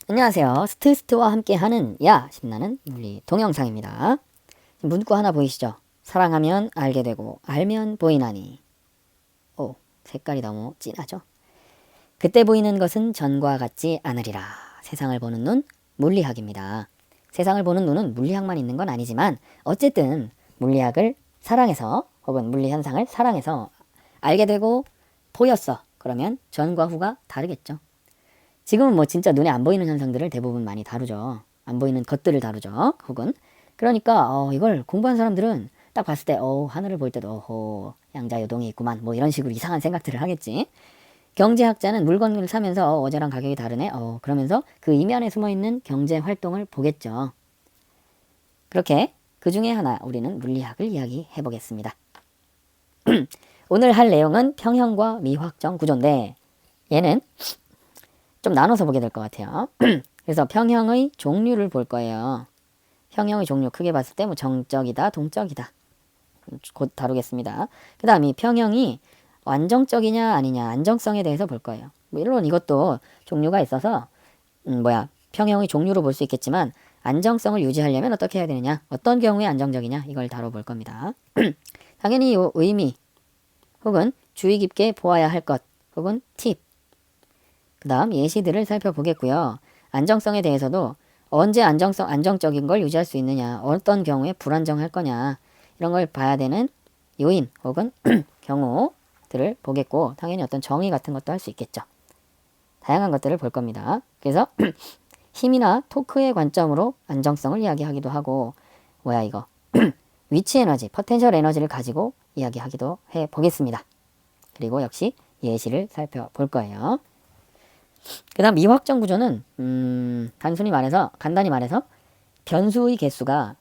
안녕하세요. 스트와 함께하는 야 신나는 물리 동영상입니다. 문구 하나 보이시죠? 사랑하면 알게 되고 알면 보이나니. 오, 색깔이 너무 진하죠? 그때 보이는 것은 전과 같지 않으리라. 세상을 보는 눈, 물리학입니다. 세상을 보는 눈은 물리학만 있는 건 아니지만 어쨌든 물리학을 사랑해서 혹은 물리 현상을 사랑해서 알게 되고 보였어. 그러면 전과 후가 다르겠죠. 지금은 뭐 진짜 눈에 안 보이는 현상들을 대부분 많이 다루죠. 안 보이는 것들을 다루죠. 혹은 그러니까 이걸 공부한 사람들은 딱 봤을 때 하늘을 볼 때도 양자요동이 있구만 뭐 이런 식으로 이상한 생각들을 하겠지. 경제학자는 물건을 사면서 어제랑 가격이 다르네 그러면서 그 이면에 숨어있는 경제 활동을 보겠죠. 그렇게 그 중에 하나 우리는 물리학을 이야기해 보겠습니다. 오늘 할 내용은 평형과 미확정 구조인데 얘는 좀 나눠서 보게 될 것 같아요. 그래서 평형의 종류를 볼 거예요. 평형의 종류 크게 봤을 때 뭐 정적이다, 동적이다. 곧 다루겠습니다. 그 다음 이 평형이 안정적이냐 아니냐 안정성에 대해서 볼 거예요. 물론 이것도 종류가 있어서 평형의 종류로 볼 수 있겠지만 안정성을 유지하려면 어떻게 해야 되느냐 어떤 경우에 안정적이냐 이걸 다뤄볼 겁니다. 당연히 이 의미 혹은 주의 깊게 보아야 할 것 혹은 팁 그 다음 예시들을 살펴보겠고요. 안정성에 대해서도 언제 안정적인 걸 유지할 수 있느냐, 어떤 경우에 불안정할 거냐, 이런 걸 봐야 되는 요인 혹은 경우들을 보겠고, 당연히 어떤 정의 같은 것도 할 수 있겠죠. 다양한 것들을 볼 겁니다. 그래서 힘이나 토크의 관점으로 안정성을 이야기하기도 하고, 위치 에너지, 포텐셜 에너지를 가지고 이야기하기도 해 보겠습니다. 그리고 역시 예시를 살펴볼 거예요. 그 다음 미확정 구조는 간단히 말해서 변수의 개수가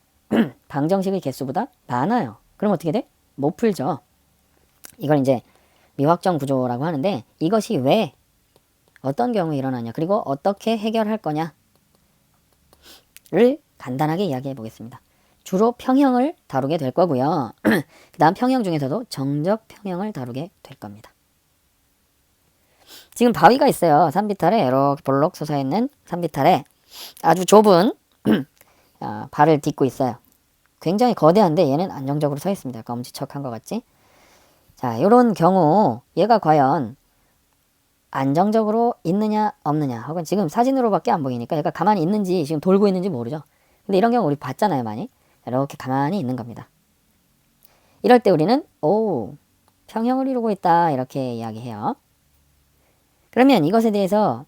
방정식의 개수보다 많아요. 그럼 어떻게 돼? 못 풀죠. 이걸 이제 미확정 구조라고 하는데 이것이 왜 어떤 경우에 일어나냐 그리고 어떻게 해결할 거냐를 간단하게 이야기해 보겠습니다. 주로 평형을 다루게 될 거고요. 그 다음 평형 중에서도 정적 평형을 다루게 될 겁니다. 지금 바위가 있어요. 산비탈에 이렇게 볼록 솟아있는 산비탈에 아주 좁은 발을 딛고 있어요. 굉장히 거대한데 얘는 안정적으로 서 있습니다. 약간 엄지척한 것 같지? 자, 이런 경우 얘가 과연 안정적으로 있느냐 없느냐 혹은 지금 사진으로밖에 안 보이니까 얘가 가만히 있는지 지금 돌고 있는지 모르죠. 근데 이런 경우 우리 봤잖아요, 많이. 이렇게 가만히 있는 겁니다. 이럴 때 우리는 평형을 이루고 있다 이렇게 이야기해요. 그러면 이것에 대해서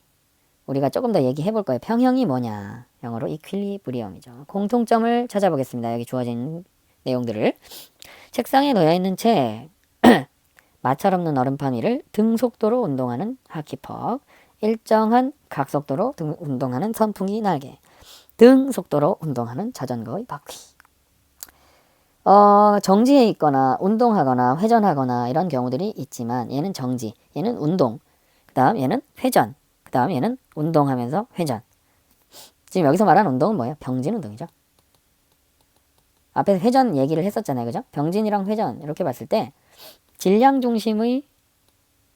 우리가 조금 더 얘기해 볼 거예요. 평형이 뭐냐? 영어로 이퀄리브리엄이죠. 공통점을 찾아보겠습니다. 여기 주어진 내용들을. 책상에 놓여있는 책, 마찰 없는 얼음판 위를 등속도로 운동하는 하키퍽, 일정한 각속도로 운동하는 선풍기 날개, 등속도로 운동하는 자전거의 바퀴. 정지해 있거나 운동하거나 회전하거나 이런 경우들이 있지만 얘는 정지, 얘는 운동, 그 다음 얘는 회전, 그 다음 얘는 운동하면서 회전. 지금 여기서 말하는 운동은 뭐예요? 병진 운동이죠. 앞에서 회전 얘기를 했었잖아요. 그죠? 병진이랑 회전 이렇게 봤을 때 질량 중심의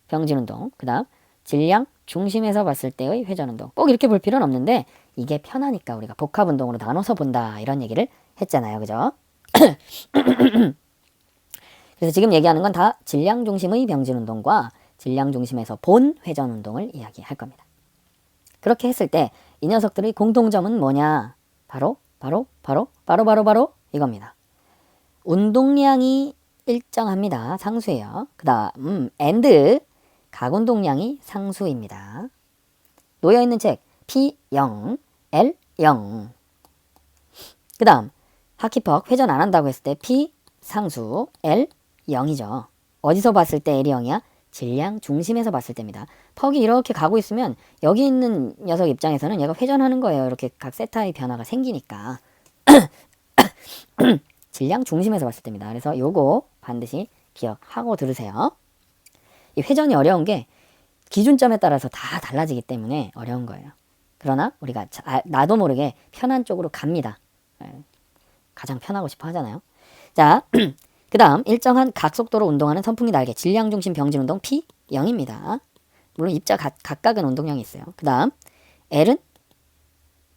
병진 운동, 그 다음 질량 중심에서 봤을 때의 회전 운동. 꼭 이렇게 볼 필요는 없는데 이게 편하니까 우리가 복합 운동으로 나눠서 본다 이런 얘기를 했잖아요. 그죠? 그래서 지금 얘기하는 건 다 질량 중심의 병진 운동과 질량 중심에서 본 회전 운동을 이야기할 겁니다. 그렇게 했을 때 이 녀석들의 공통점은 뭐냐? 바로 이겁니다. 운동량이 일정합니다. 상수예요. 그 다음 and 각운동량이 상수입니다. 놓여있는 책 P0, L0. 그 다음 하키퍽 회전 안 한다고 했을 때 P 상수, L 0이죠. 어디서 봤을 때 L이 0이야? 질량 중심에서 봤을 때입니다. 퍽이 이렇게 가고 있으면 여기 있는 녀석 입장에서는 얘가 회전하는 거예요. 이렇게 각 세타의 변화가 생기니까. 질량 중심에서 봤을 때입니다. 그래서 요거 반드시 기억하고 들으세요. 이 회전이 어려운 게 기준점에 따라서 다 달라지기 때문에 어려운 거예요. 그러나 우리가 나도 모르게 편한 쪽으로 갑니다. 가장 편하고 싶어 하잖아요. 자, 그 다음 일정한 각속도로 운동하는 선풍기 날개 질량 중심 병진 운동 P0입니다. 물론 입자 각각은 운동량이 있어요. 그 다음 L은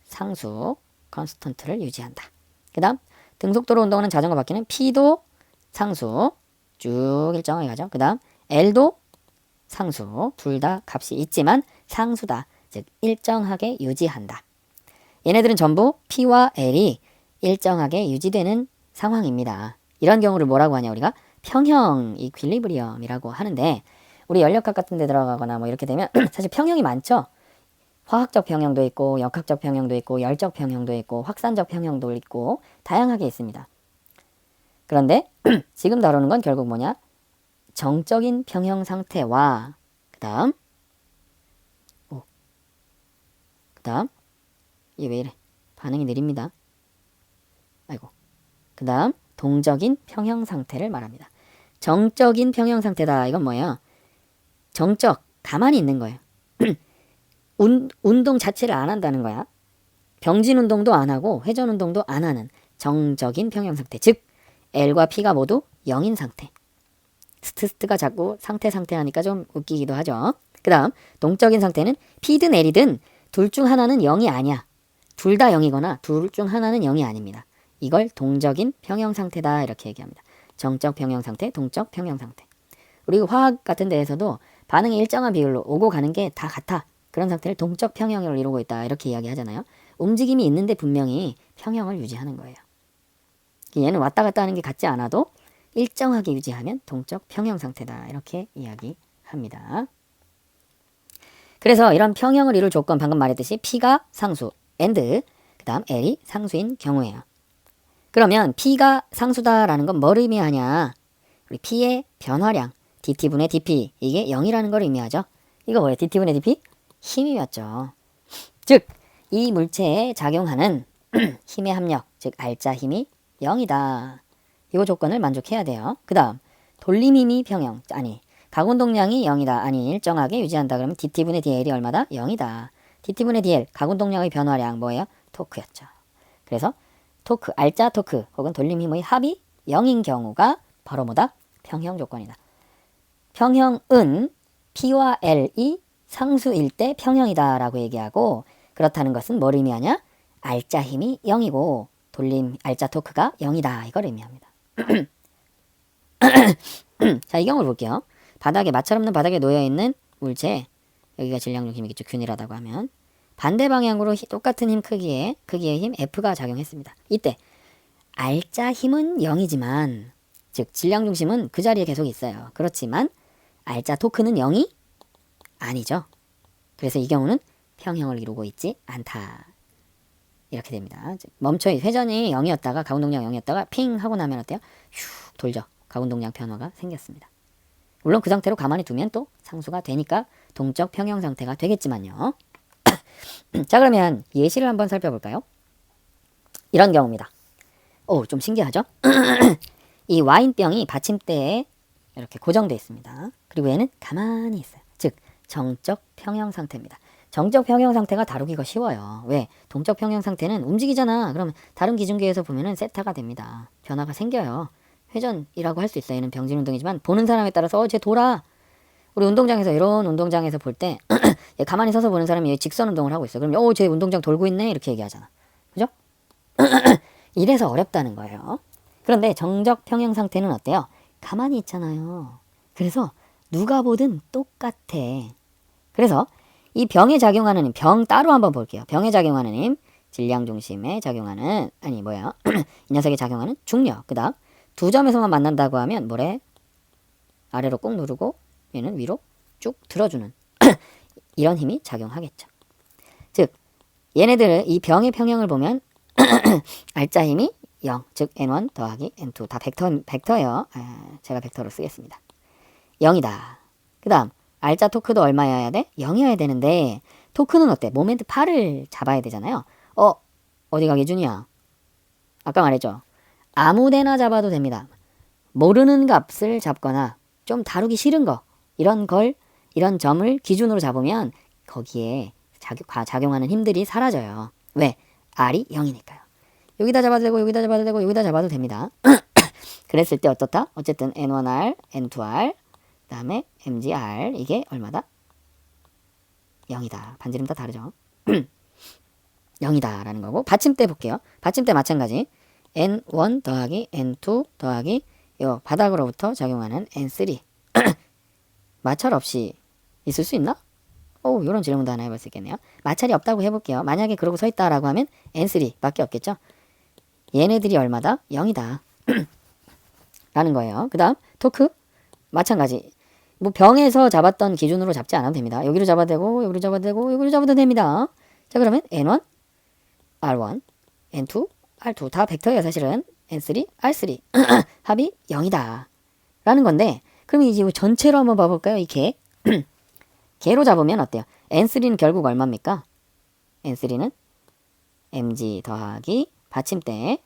상수 컨스턴트를 유지한다. 그 다음 등속도로 운동하는 자전거 바퀴는 P도 상수 쭉 일정하게 가죠. 그 다음 L도 상수 둘 다 값이 있지만 상수다. 즉 일정하게 유지한다. 얘네들은 전부 P와 L이 일정하게 유지되는 상황입니다. 이런 경우를 뭐라고 하냐 우리가 평형 이퀄리브리엄이라고 하는데 우리 연력학 같은 데 들어가거나 뭐 이렇게 되면 사실 평형이 많죠. 화학적 평형도 있고 역학적 평형도 있고 열적 평형도 있고 확산적 평형도 있고 다양하게 있습니다. 그런데 지금 다루는 건 결국 뭐냐? 정적인 평형 상태와 그 다음 이게 왜 이래? 반응이 느립니다. 아이고. 그 다음 동적인 평형 상태를 말합니다. 정적인 평형 상태다. 이건 뭐예요? 정적, 가만히 있는 거예요. 운동 자체를 안 한다는 거야. 병진 운동도 안 하고 회전 운동도 안 하는 정적인 평형 상태. 즉 L과 P가 모두 0인 상태. 스트가 자꾸 상태 하니까 좀 웃기기도 하죠. 그 다음 동적인 상태는 P든 L이든 둘 중 하나는 0이 아니야. 둘 다 0이거나 둘 중 하나는 0이 아닙니다. 이걸 동적인 평형 상태다 이렇게 얘기합니다. 정적 평형 상태, 동적 평형 상태. 우리 화학 같은 데에서도 반응이 일정한 비율로 오고 가는 게 다 같아. 그런 상태를 동적 평형을 이루고 있다 이렇게 이야기하잖아요. 움직임이 있는데 분명히 평형을 유지하는 거예요. 얘는 왔다 갔다 하는 게 같지 않아도 일정하게 유지하면 동적 평형 상태다 이렇게 이야기합니다. 그래서 이런 평형을 이룰 조건 방금 말했듯이 P가 상수 and 그 다음 L이 상수인 경우예요. 그러면 P가 상수다라는 건 뭘 의미하냐? 우리 P의 변화량 dt분의 dp 이게 0이라는 걸 의미하죠. 이거 뭐예요? dt분의 dp? 힘이었죠. 즉 이 물체에 작용하는 힘의 합력, 즉 알짜 힘이 0이다. 이 조건을 만족해야 돼요. 그 다음 돌림힘이 평형, 아니 가운동량이 0이다. 아니 일정하게 유지한다. 그러면 dt분의 dl이 얼마다? 0이다. dt분의 dl, 가운동량의 변화량 뭐예요? 토크였죠. 그래서 토크, 알짜 토크 혹은 돌림힘의 합이 0인 경우가 바로 뭐다? 평형 조건이다. 평형은 P와 L이 상수일 때 평형이다 라고 얘기하고 그렇다는 것은 뭘 의미하냐? 알짜 힘이 0이고 돌림, 알짜 토크가 0이다. 이걸 의미합니다. 자, 이 경우를 볼게요. 바닥에, 마찰 없는 바닥에 놓여있는 물체, 여기가 질량중 힘이겠죠. 균일하다고 하면. 반대 방향으로 똑같은 힘 크기의 힘 F가 작용했습니다. 이때 알짜 힘은 0이지만 즉 질량 중심은 그 자리에 계속 있어요. 그렇지만 알짜 토크는 0이 아니죠. 그래서 이 경우는 평형을 이루고 있지 않다. 이렇게 됩니다. 회전이 0이었다가 가운동량 0이었다가 핑 하고 나면 어때요? 슉 돌죠. 가운동량 변화가 생겼습니다. 물론 그 상태로 가만히 두면 또 상수가 되니까 동적 평형 상태가 되겠지만요. 자, 그러면 예시를 한번 살펴볼까요? 이런 경우입니다. 좀 신기하죠? 이 와인병이 받침대에 이렇게 고정되어 있습니다. 그리고 얘는 가만히 있어요. 즉 정적 평형 상태입니다. 정적 평형 상태가 다루기가 쉬워요. 왜? 동적 평형 상태는 움직이잖아. 그러면 다른 기준계에서 보면은 세타가 됩니다. 변화가 생겨요. 회전이라고 할 수 있어요. 얘는 병진 운동이지만 보는 사람에 따라서 쟤 돌아. 우리 운동장에서 이런 운동장에서 볼 때 가만히 서서 보는 사람이 직선 운동을 하고 있어. 그럼 쟤 운동장 돌고 있네 이렇게 얘기하잖아. 그죠? 이래서 어렵다는 거예요. 그런데 정적 평형 상태는 어때요? 가만히 있잖아요. 그래서 누가 보든 똑같아. 그래서 이 병에 작용하는 힘, 병 따로 한번 볼게요. 병에 작용하는 힘, 질량 중심에 작용하는, 이 녀석에 작용하는 중력. 그 다음 두 점에서만 만난다고 하면 뭐래? 아래로 꾹 누르고 얘는 위로 쭉 들어주는 이런 힘이 작용하겠죠. 즉 얘네들 이 병의 평형을 보면 알짜 힘이 0, 즉 n1 더하기 n2 다 벡터예요. 제가 벡터로 쓰겠습니다. 0이다. 그 다음 알짜 토크도 얼마여야 돼? 0이어야 되는데 토크는 어때? 모멘트 8을 잡아야 되잖아요. 어디가 기준이야? 아까 말했죠. 아무데나 잡아도 됩니다. 모르는 값을 잡거나 좀 다루기 싫은 거 이런 점을 기준으로 잡으면 거기에 작용하는 힘들이 사라져요. 왜? R이 0이니까요. 여기다 잡아도 되고 여기다 잡아도 되고 여기다 잡아도 됩니다. 그랬을 때 어떻다? 어쨌든 N1R, N2R 그 다음에 MGR 이게 얼마다? 0이다. 반지름 다 다르죠. 0이다 라는 거고, 받침대 볼게요. 받침대 마찬가지. n1 더하기 n2 더하기 요 바닥으로부터 작용하는 n3 마찰 없이 있을 수 있나? 이런 질문도 하나 해볼 수 있겠네요. 마찰이 없다고 해볼게요. 만약에 그러고 서 있다라고 하면 n3 밖에 없겠죠. 얘네들이 얼마다? 0이다 라는 거예요. 그 다음 토크 마찬가지. 뭐 병에서 잡았던 기준으로 잡지 않아도 됩니다. 여기로 잡아도 되고 여기로 잡아도 되고 여기로 잡아도 됩니다. 자, 그러면 n1 r1 n2 r2 다 벡터예요. 사실은 n3 r3 합이 0이다 라는 건데, 그럼 이제 전체로 한번 봐볼까요? 이 개 개로 잡으면 어때요? n3는 결국 얼마입니까? n3는 mg 더하기 받침대의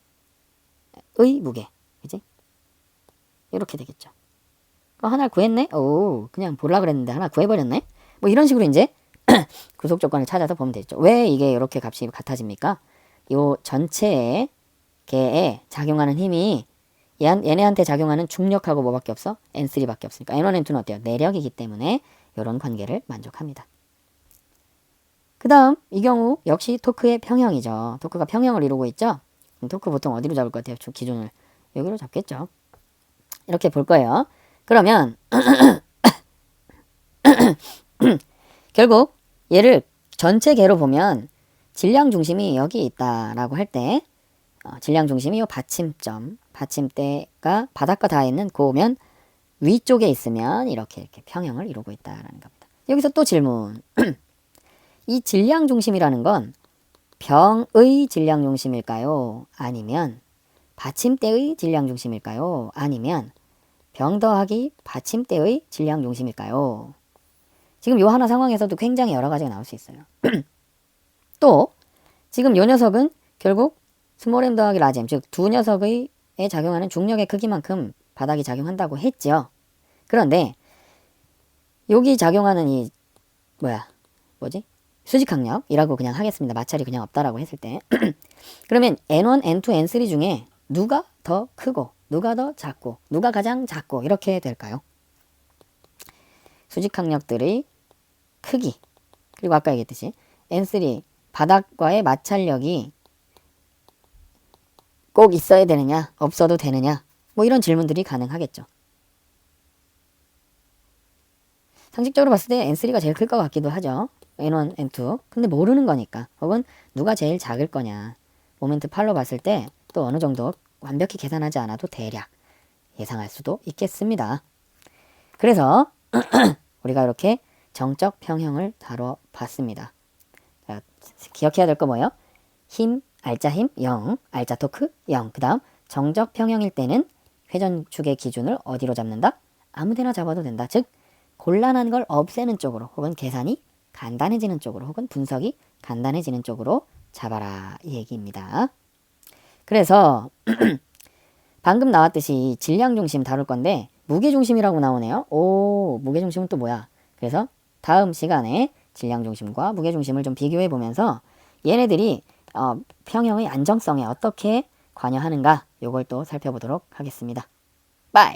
무게, 그지? 이렇게 되겠죠. 하나를 구했네? 그냥 볼라 그랬는데 하나 구해버렸네? 뭐 이런 식으로 이제 구속 조건을 찾아서 보면 되죠. 왜 이게 이렇게 값이 같아집니까? 요 전체의 개에 작용하는 힘이 얘네한테 작용하는 중력하고 뭐밖에 없어? n3밖에 없으니까 n1, n2는 어때요? 내력이기 때문에 이런 관계를 만족합니다. 그 다음 이 경우 역시 토크의 평형이죠. 토크가 평형을 이루고 있죠. 토크 보통 어디로 잡을 것 같아요? 기준을 여기로 잡겠죠. 이렇게 볼 거예요. 그러면 결국 얘를 전체 개로 보면 질량 중심이 여기 있다라고 할 때 질량 중심이 요 받침점, 받침대가 바닥과 닿아 있는 고면 위쪽에 있으면 이렇게 평형을 이루고 있다라는 겁니다. 여기서 또 질문. 이 질량 중심이라는 건 병의 질량 중심일까요? 아니면 받침대의 질량 중심일까요? 아니면 병 더하기 받침대의 질량 중심일까요? 지금 요 하나 상황에서도 굉장히 여러 가지가 나올 수 있어요. 또 지금 요 녀석은 결국 스몰 m 더하기 라지 m, 즉 두 녀석의 작용하는 중력의 크기만큼 바닥이 작용한다고 했죠. 그런데 여기 작용하는 이 수직항력이라고 그냥 하겠습니다. 마찰이 그냥 없다라고 했을 때 그러면 n1, n2, n3 중에 누가 더 크고 누가 더 작고 누가 가장 작고 이렇게 될까요? 수직항력들의 크기, 그리고 아까 얘기했듯이 n3 바닥과의 마찰력이 꼭 있어야 되느냐 없어도 되느냐, 뭐 이런 질문들이 가능하겠죠. 상식적으로 봤을 때 n3가 제일 클 것 같기도 하죠. n1, n2. 근데 모르는 거니까. 혹은 누가 제일 작을 거냐. 모멘트 팔로 봤을 때 또 어느 정도 완벽히 계산하지 않아도 대략 예상할 수도 있겠습니다. 그래서 우리가 이렇게 정적 평형을 다뤄봤습니다. 자, 기억해야 될 거 뭐예요? 힘, 알짜 힘 0, 알짜 토크 0. 그 다음 정적 평형일 때는 회전축의 기준을 어디로 잡는다? 아무데나 잡아도 된다. 즉 곤란한 걸 없애는 쪽으로, 혹은 계산이 간단해지는 쪽으로, 혹은 분석이 간단해지는 쪽으로 잡아라 이 얘기입니다. 그래서 방금 나왔듯이 질량중심 다룰 건데 무게중심이라고 나오네요. 무게중심은 또 뭐야? 그래서 다음 시간에 질량중심과 무게중심을 좀 비교해 보면서 얘네들이 평형의 안정성에 어떻게 관여하는가, 요걸 또 살펴보도록 하겠습니다. 빠이!